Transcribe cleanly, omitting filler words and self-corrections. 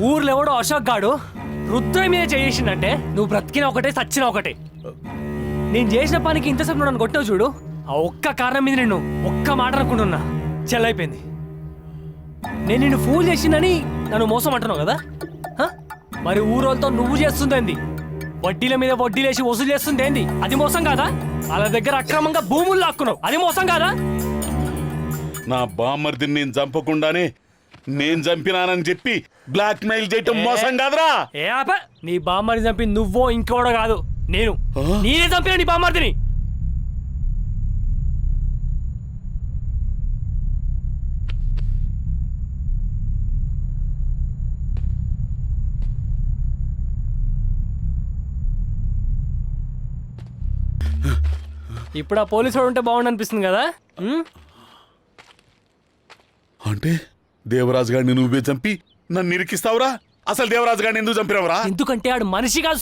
ఊర్లో ఎవడో అశోక్ గాడు రుద్ర మీద చేసిందంటే నువ్వు బ్రతికిన ఒకటే సచ్చిన ఒకటే. నేను చేసిన పనికి ఇంతసేపు నువ్వు నన్ను కొట్టావు చూడు, ఆ ఒక్క కారణం మీద నేను ఒక్క మాట అనుకుంటున్నా, చెల్లైపోయింది. నేను నిన్ను ఫూల్ చేసిందని నన్ను మోసం అంటున్నావు కదా, మరి ఊరోళ్ళతో నువ్వు చేస్తుందేంది? వడ్డీల మీద వడ్డీలేసి వసూలు చేస్తుందేంది? అది మోసం కాదా? వాళ్ళ దగ్గర అక్రమంగా భూములు లాక్కున్నావు, అది మోసం కాదా? నా బామ్మర్దిని నేను చంపకుండానే నేను చంపినానని చెప్పి బ్లాక్ మెయిల్ చేయటం మోసం కాదురా. ఏ ఆప, నీ బామ్మర్ది చంపి నువ్వో ఇంకోడో కాదు, నేనే చంపిన నీ బామ్మర్దిని. ఇప్పుడు ఆ పోలీసు వాడు ఉంటే బాగుండు అనిపిస్తుంది కదా. అంటే దేవరాజు గారిని నువ్వే చంపి నన్ను ఇరికిస్తావురా? అసలు దేవరాజు గారిని ఎందుకు చంపినవరా? ఎందుకంటే ఆడు మనిషి కాదు.